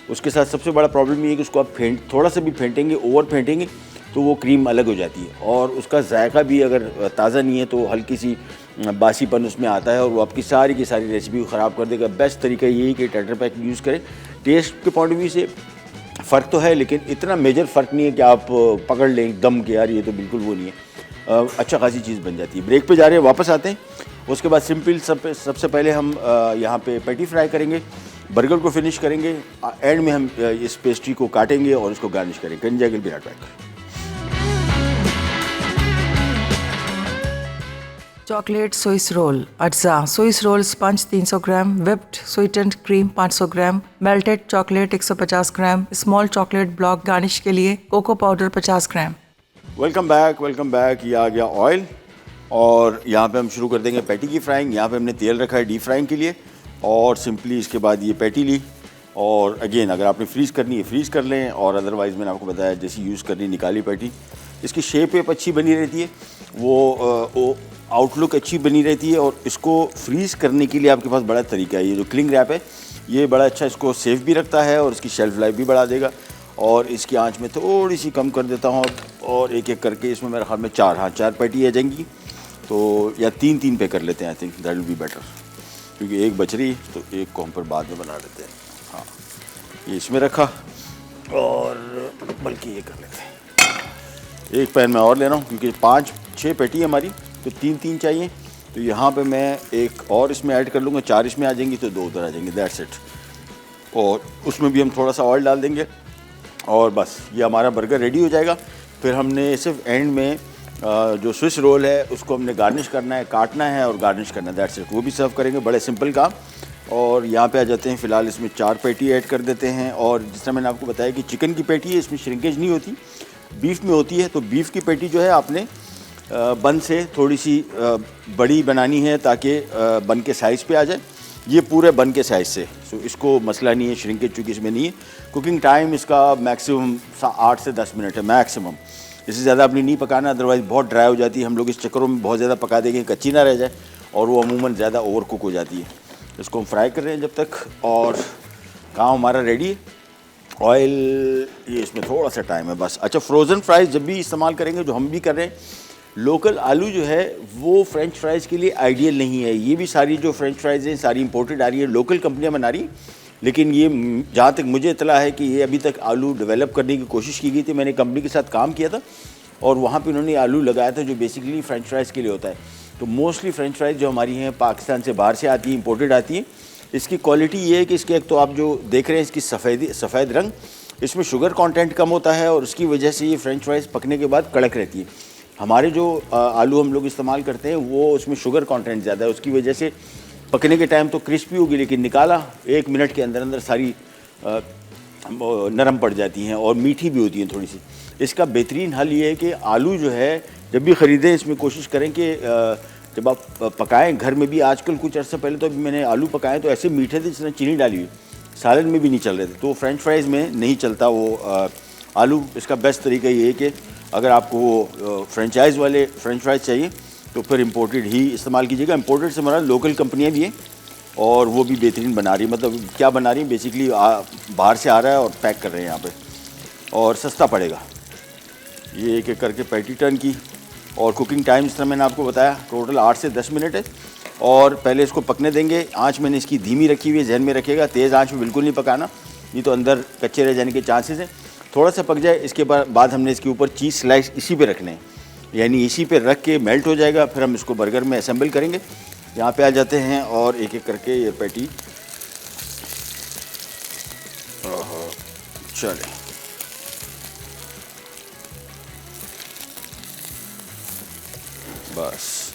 उसके साथ सबसे बड़ा प्रॉब्लम ये है कि उसको आप थोड़ा सा भी फेंटेंगे, ओवर फेंटेंगे तो वो क्रीम अलग हो जाती है, और उसका जायका भी अगर ताज़ा नहीं है तो हल्की सी बासीपन उसमें आता है और वो आपकी सारी की सारी रेसिपी को ख़राब कर देगा। बेस्ट तरीका यही कि टेट्रा पैक यूज़ करें। टेस्ट के पॉइंट ऑफ व्यू से फ़र्क तो है, लेकिन इतना मेजर फ़र्क नहीं है कि आप पकड़ लें एकदम कि यार ये तो बिल्कुल वो नहीं है। अच्छा खासी चीज़ बन जाती है। ब्रेक पे जा रहे हैं, वापस आते हैं। उसके बाद सिंपल सबसे पहले हम यहाँ पे पैटी फ्राई करेंगे, बर्गर को फिनिश करेंगे, एंड में हम इस पेस्ट्री को काटेंगे और इसको गार्निश करेंगे। कंजा के बिराट पैक। चॉकलेट स्विस रोल, अज्जा Swiss roll sponge 300 gram, whipped sweetened cream 500 gram, melted chocolate 150 gram, small chocolate block garnish के लिए, cocoa powder 50 gram. Welcome back. ये आ गया ऑयल और यहाँ पे हम शुरू कर देंगे पैटी की फ्राइंग। यहाँ पे हमने तेल रखा है डीप फ्राइंग के लिए, और सिंपली इसके बाद ये पैटी ली, और अगेन अगर आपने फ्रीज़ करनी है फ्रीज़ कर लें, और अदरवाइज़ मैंने आपको बताया जैसी यूज़ करनी निकाली पैटी। इसकी शेप वेप अच्छी बनी रहती है, वो आउटलुक अच्छी बनी रहती है, और इसको फ्रीज़ करने के लिए आपके पास बड़ा तरीका है। ये जो क्लिंग रैप है ये बड़ा अच्छा इसको सेफ भी रखता है और इसकी शेल्फ़ लाइफ भी बढ़ा देगा। और इसकी आंच में थोड़ी सी कम कर देता हूँ, और एक एक करके इसमें मेरे ख्याल में चार पैटी आ जाएंगी, तो या तीन पे कर लेते हैं। I think that will be better, क्योंकि एक बच रही तो एक को हम पर बाद में बना लेते हैं। हाँ, ये इसमें रखा और बल्कि ये कर लेते हैं, एक पैन में और ले रहा हूँ क्योंकि 5-6 पैटी है हमारी, तो 3-3 चाहिए। तो यहाँ पे मैं एक और इसमें ऐड कर लूँगा, 4 इसमें आ जाएंगी तो 2 उधर आ जाएंगे, दैट्स इट। और उसमें भी हम थोड़ा सा ऑयल डाल देंगे और बस ये हमारा बर्गर रेडी हो जाएगा। फिर हमने सिर्फ एंड में जो स्विस रोल है उसको हमने गार्निश करना है, काटना है और गार्निश करना है, दैट्स इट। वो भी सर्व करेंगे, बड़े सिंपल काम। और यहाँ पे आ जाते हैं, फ़िलहाल इसमें 4 पैटी ऐड कर देते हैं। और जिस तरह मैंने आपको बताया कि चिकन की पैटी है, इसमें श्रिंकेज नहीं होती, बीफ में होती है। तो बीफ की पैटी जो है आपने बन से थोड़ी सी बड़ी बनानी है ताकि बन के साइज़ पे आ जाए। ये पूरे बन के साइज़ से, सो इसको मसला नहीं है, श्रिंकेज चूँकि इसमें नहीं है। कुकिंग टाइम इसका मैक्सिमम 8 से 10 मिनट है मैक्सिमम, इससे ज़्यादा अपनी नहीं पकाना, अदरवाइज़ बहुत ड्राई हो जाती है। हम लोग इस चक्करों में बहुत ज़्यादा पका देंगे, कच्ची ना रह जाए, और वो अमूमन ज़्यादा ओवर कुक हो जाती है। इसको हम फ्राई कर रहे हैं जब तक, और काम हमारा रेडी है। ऑयल ये इसमें थोड़ा सा टाइम है बस। अच्छा, फ्रोज़न फ्राइज़ जब भी इस्तेमाल करेंगे, जो हम भी कर रहे हैं, लोकल आलू जो है वो फ्रेंच फ्राइज़ के लिए आइडियल नहीं है। ये भी सारी जो फ्रेंच फ्राइज़ हैं सारी इंपोर्टेड आ रही है, लोकल कंपनियां बना रही हैं। लेकिन ये जहाँ तक मुझे इतला है कि ये अभी तक आलू डेवलप करने की कोशिश की गई थी। मैंने कंपनी के साथ काम किया था और वहाँ पे उन्होंने आलू लगाया था जो बेसिकली फ्रेंच फ्राइज़ के लिए होता है। तो मोस्टली फ्रेंच फ्राइज़ जो हमारी हैं पाकिस्तान से बाहर से आती हैं, इंपोर्टेड आती हैं। इसकी क्वालिटी ये है कि इसके एक तो आप जो देख रहे हैं इसकी सफ़ेद रंग, इसमें शुगर कंटेंट कम होता है और उसकी वजह से ये फ्रेंच फ्राइज़ पकने के बाद कड़क रहती है। हमारे जो आलू हम लोग इस्तेमाल करते हैं वो उसमें शुगर कंटेंट ज़्यादा है, उसकी वजह से पकने के टाइम तो क्रिस्पी होगी, लेकिन निकाला 1 मिनट के अंदर अंदर सारी नरम पड़ जाती हैं और मीठी भी होती हैं थोड़ी सी। इसका बेहतरीन हल ये है कि आलू जो है जब भी ख़रीदें इसमें कोशिश करें कि जब आप पकाएं घर में भी, आजकल कुछ अर्से पहले तो अभी मैंने आलू पकाए तो ऐसे मीठे थे जिसने चीनी डाली हुई, सालन में भी नहीं चल रहे थे। तो फ्रेंच फ्राइज़ में नहीं चलता वो आलू। इसका बेस्ट तरीका ये है कि अगर आपको वो फ्रेंचाइज़ वाले फ्रेंच फ्राइज़ चाहिए तो फिर इंपोर्टेड ही इस्तेमाल कीजिएगा। इंपोर्टेड से हमारा लोकल कंपनियाँ भी हैं और वो भी बेहतरीन बना रही है। मतलब क्या बना रही है, बेसिकली बाहर से आ रहा है और पैक कर रहे हैं यहाँ पे, और सस्ता पड़ेगा। ये एक एक करके पैटी टर्न की, और कुकिंग टाइम जिस तरह मैंने आपको बताया टोटल 8 से 10 मिनट है। और पहले इसको पकने देंगे, आँच मैंने इसकी धीमी रखी हुई है, जहन में रखिएगा, तेज़ आँच में बिल्कुल नहीं पकाना, नहीं तो अंदर कच्चे रह जाने के चांसेस हैं। थोड़ा सा पक जाए, इसके बाद हमने इसके ऊपर चीज़ स्लाइस इसी पे रखने हैं, यानी इसी पे रख के मेल्ट हो जाएगा, फिर हम इसको बर्गर में असेंबल करेंगे। यहाँ पे आ जाते हैं और एक एक करके ये पैटी चले। बस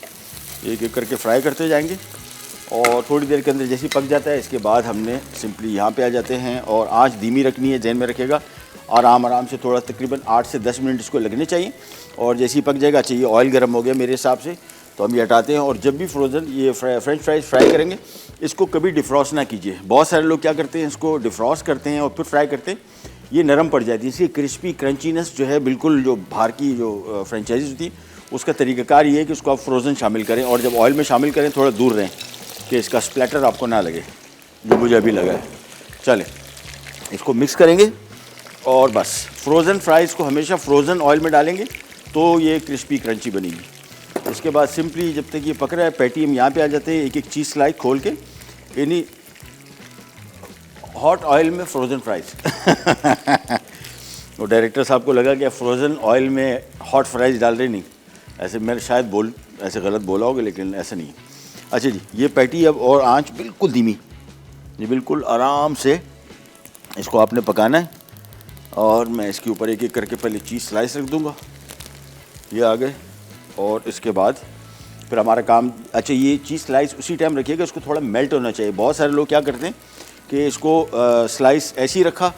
एक एक करके फ्राई करते जाएंगे और थोड़ी देर के अंदर जैसे पक जाता है इसके बाद हमने सिंपली यहाँ पे आ जाते हैं और आंच धीमी रखनी है, जहन में रखेगा। आराम से थोड़ा तकरीबन 8 से 10 मिनट इसको लगने चाहिए और जैसे ही पक जाएगा, अच्छा ये ऑयल गर्म हो गया मेरे हिसाब से, तो हम ये हटाते हैं। और जब भी फ्रोज़न ये फ्रेंच फ्राइज़ फ्राई करेंगे इसको कभी डिफ्रॉस्ट ना कीजिए। बहुत सारे लोग क्या करते हैं, इसको डिफ्रॉस्ट करते हैं और फिर फ्राई करते हैं, ये नरम पड़ जाती है। इसकी क्रिस्पी क्रंचीनेस जो है बिल्कुल जो बाहर की जो फ्रेंचाइजीज होती है उसका तरीक़ाकार ये है कि उसको आप फ्रोज़न शामिल करें और जब ऑयल में शामिल करें थोड़ा दूर रहें कि इसका स्प्लैटर आपको ना लगे, जो मुझे अभी लगा है। चलें इसको मिक्स करेंगे और बस फ्रोज़न फ्राइज़ को हमेशा फ्रोज़न ऑयल में डालेंगे तो ये क्रिस्पी क्रंची बनेगी। इसके बाद सिंपली जब तक ये पक रहा है पैटी हम यहाँ पे आ जाते हैं, एक एक चीज़ स्लाइस खोल के यानी हॉट ऑयल में फ्रोज़न फ्राइज़ वो डायरेक्टर साहब को लगा कि फ्रोज़न ऑयल में हॉट फ्राइज़ डाल रहे, नहीं ऐसे मैंने शायद ऐसे गलत बोला होगा, लेकिन ऐसा नहीं है। अच्छा जी, ये पैटी अब और आंच बिल्कुल धीमी, ये बिल्कुल आराम से इसको आपने पकाना है। और मैं इसके ऊपर एक एक करके पहले चीज़ स्लाइस रख दूंगा, ये आ गए। और इसके बाद फिर हमारा काम, अच्छा ये चीज़ स्लाइस उसी टाइम रखिएगा, इसको थोड़ा मेल्ट होना चाहिए। बहुत सारे लोग क्या करते हैं कि इसको स्लाइस ऐसे ही रखा,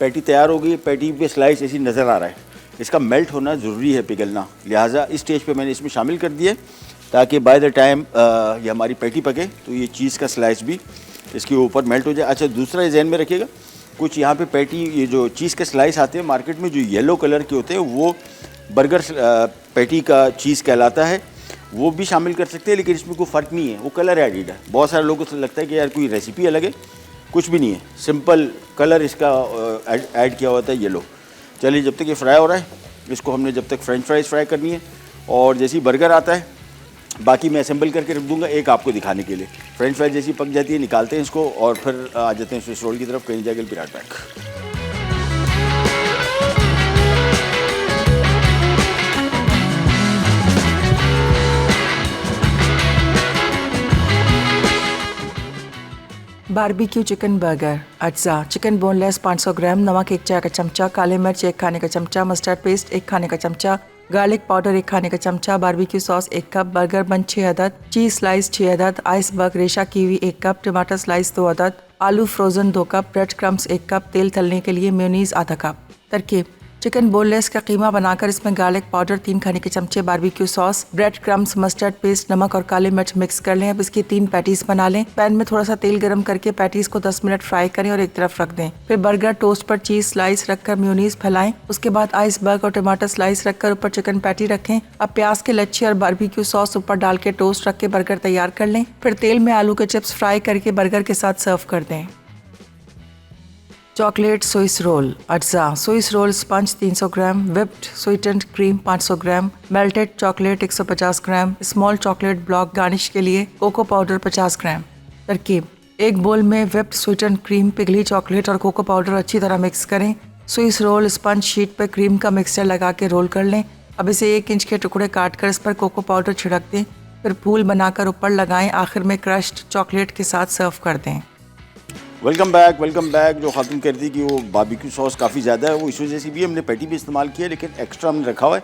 पैटी तैयार हो गई, पैटी पे स्लाइस ऐसी नज़र आ रहा है, इसका मेल्ट होना ज़रूरी है, पिघलना। लिहाजा इस स्टेज पे मैंने इसमें शामिल कर दिया ताकि बाय द टाइम ये हमारी पैटी पके तो ये चीज़ का स्लाइस भी इसके ऊपर मेल्ट हो जाए। अच्छा दूसरा जहन में रखिएगा, कुछ यहाँ पे पैटी ये जो चीज़ के स्लाइस आते हैं मार्केट में जो येलो कलर के होते हैं वो बर्गर पैटी का चीज़ कहलाता है, वो भी शामिल कर सकते हैं, लेकिन इसमें कोई फ़र्क नहीं है, वो कलर एडिड है। बहुत सारे लोगों को लगता है कि यार कोई रेसिपी अलग है, कुछ भी नहीं है, सिंपल कलर इसका ऐड किया होता है येलो। चलिए जब तक ये फ्राई हो रहा है इसको हमने जब तक फ्रेंच फ्राइज़ फ्राई करनी है और जैसे ही बर्गर आता है बाकी मैं असेंबल करके रख दूंगा एक आपको दिखाने के लिए। फ्रेंच फ्राइज जैसी पक जाती है, निकालते हैं इसको और फिर आ जाते हैं स्विस रोल की तरफ। कहीं जाएगा पिराट पैक। बारबेक्यू चिकन बर्गर, अज्जा चिकन बोनलेस 500 ग्राम, नमक 1 चाय का चमचा, काले मिर्च 1 खाने का चमचा, मस्टर्ड पेस्ट 1 खाने का चमचा, गार्लिक पाउडर 1 खाने का चमचा, barbecue sauce 1 cup, burger bun 6 अदद, चीज स्लाइस 6 अदद, आइसबर्ग रेशा कीवी 1 कप, टमाटर स्लाइस 2 अदद, आलू frozen 2 cup, bread crumbs 1 cup, तेल तलने के लिए मेयोनीज आधा कप। तरकीब: चिकन बोनलेस का कीमा बनाकर इसमें गार्लिक पाउडर 3 खाने के चमचे, barbecue sauce, bread crumbs, mustard paste, नमक और काले मिर्च मिक्स कर लें। अब इसकी 3 पैटीज बना लें। पैन में थोड़ा सा तेल गरम करके पैटीज को 10 मिनट फ्राई करें और एक तरफ रख दें। फिर बर्गर टोस्ट पर चीज स्लाइस रखकर मेयोनीज फैलाएं। उसके बाद आइसबर्ग और टमाटर स्लाइस रखकर ऊपर चिकन पैटी रखें। अब प्याज के लच्छे और बारबेक्यू सॉस ऊपर डाल के टोस्ट रख के बर्गर तैयार कर लें। फिर तेल में आलू के चिप्स फ्राई करके बर्गर के साथ सर्व कर दें। चॉकलेट स्विस रोल, अज्जा स्विस रोल स्पंज 300 ग्राम, whipped sweetened cream 500 gram, melted chocolate 150 gram, small chocolate block, garnish के लिए कोको पाउडर 50 ग्राम। तरकीब: एक बोल में विप्ड स्वीटेंड क्रीम, पिघली चॉकलेट और कोको पाउडर अच्छी तरह मिक्स करें। स्विस रोल स्पंज शीट पर क्रीम का मिक्सचर लगा के रोल कर लें। अब इसे 1 इंच के टुकड़े काट कर इस पर कोको पाउडर छिड़क दें। फिर फूल बनाकर ऊपर लगाएं। आखिर में क्रश्ड चॉकलेट के साथ सर्व कर दें। Welcome back. जो खातून कह रही थी कि वो बारबेक्यू सॉस काफ़ी ज़्यादा है, वो इस वजह से भी हमने पैटी भी इस्तेमाल किया, लेकिन एक्स्ट्रा हमने रखा हुआ है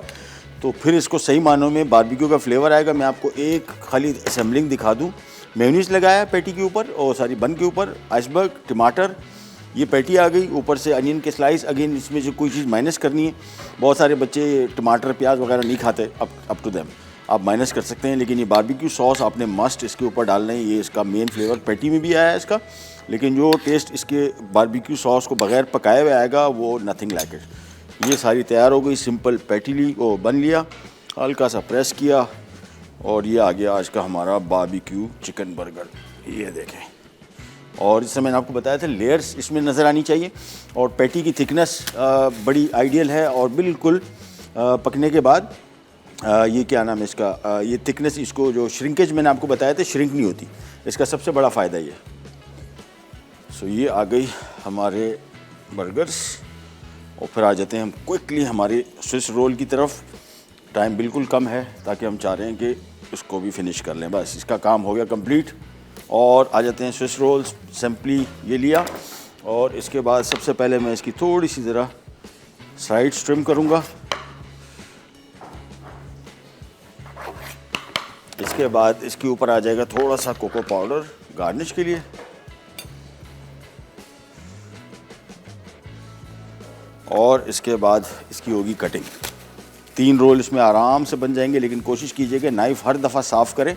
तो फिर इसको सही मानों में बारबेक्यू का फ्लेवर आएगा। मैं आपको एक खाली असेंबलिंग दिखा दूँ। मेयोनीज लगाया पैटी के ऊपर और सारी बन के ऊपर, आइसबर्ग, टमाटर, ये पैटी आ गई, ऊपर से अनियन के स्लाइस। अगेन इसमें जो कोई चीज़ माइनस करनी है, बहुत सारे बच्चे टमाटर प्याज वगैरह नहीं खाते, अप टू देम आप माइनस कर सकते हैं, लेकिन ये बारबेक्यू सॉस आपने मस्ट इसके ऊपर डालना है। ये इसका मेन फ्लेवर पैटी में भी आया है इसका, लेकिन जो टेस्ट इसके बारबेक्यू सॉस को बगैर पकाए हुए आएगा वो नथिंग लाइक इट। ये सारी तैयार हो गई। सिंपल पैटी ली, वो बन लिया, हल्का सा प्रेस किया और ये आ गया आज का हमारा बारबेक्यू चिकन बर्गर। ये देखें, और इससे मैंने आपको बताया था लेयर्स इसमें नज़र आनी चाहिए और पैटी की थिकनेस बड़ी आइडियल है। और बिल्कुल पकने के बाद ये क्या नाम है इसका, ये थिकनेस, इसको जो श्रिंकेज मैंने आपको बताया था, श्रिंक नहीं होती, इसका सबसे बड़ा फ़ायदा ये। सो ये आ गई हमारे बर्गर्स और फिर आ जाते हैं हम क्विकली हमारे स्विस रोल की तरफ। टाइम बिल्कुल कम है ताकि हम चाह रहे हैं कि इसको भी फिनिश कर लें। बस इसका काम हो गया कंप्लीट और आ जाते हैं स्विस रोल्स। सिंपली ये लिया और इसके बाद सबसे पहले मैं इसकी थोड़ी सी ज़रा साइड ट्रिम करूँगा। इसके बाद इसके ऊपर आ जाएगा थोड़ा सा कोको पाउडर गार्निश के लिए और इसके बाद इसकी होगी कटिंग। 3 रोल इसमें आराम से बन जाएंगे, लेकिन कोशिश कीजिएगा नाइफ़ हर दफ़ा साफ़ करें,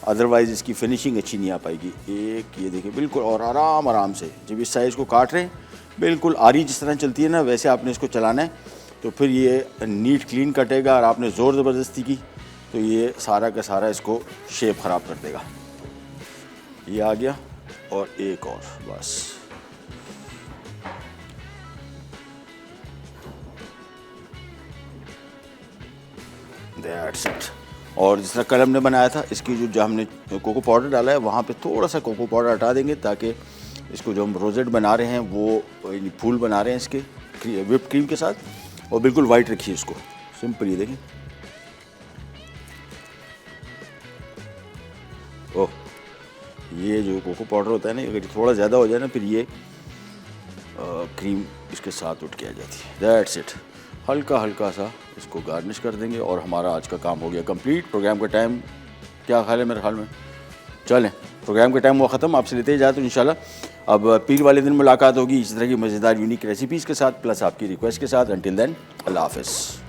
अदरवाइज़ इसकी फिनिशिंग अच्छी नहीं आ पाएगी। एक ये देखिए बिल्कुल, और आराम से जब इस साइज़ को काट रहे हैं, बिल्कुल आरी जिस तरह चलती है ना, वैसे आपने इसको चलाना है, तो फिर ये नीट क्लीन कटेगा। और आपने ज़ोर ज़बरदस्ती की तो ये सारा का सारा इसको शेप ख़राब कर देगा। ये आ गया और एक और, बस दैट्स इट। और जिस तरह कल हमने बनाया था, इसकी जो हमने कोको पाउडर डाला है वहाँ पे थोड़ा सा कोको पाउडर हटा देंगे ताकि इसको जो हम रोजेट बना रहे हैं वो फूल बना रहे हैं इसके व्हिप क्रीम के साथ, और बिल्कुल वाइट रखिए इसको। सिंपल ये देखें, ओह ये जो कोको पाउडर होता है ना, अगर थोड़ा ज़्यादा हो जाए ना, फिर ये क्रीम इसके साथ उठ के आ जाती है। That's it. हल्का हल्का सा इसको गार्निश कर देंगे और हमारा आज का काम हो गया कंप्लीट। प्रोग्राम का टाइम क्या ख्याल है? मेरे ख्याल में चलें, प्रोग्राम का टाइम वो ख़त्म, आपसे लेते ही जाए तो इंशाल्लाह अब पीर वाले दिन मुलाकात होगी इस तरह की मज़ेदार यूनिक रेसिपीज़ के साथ, प्लस आपकी रिक्वेस्ट के साथ। अंटिल देन, अल्लाह हाफ़िज़।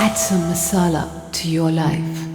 Add some masala to your life.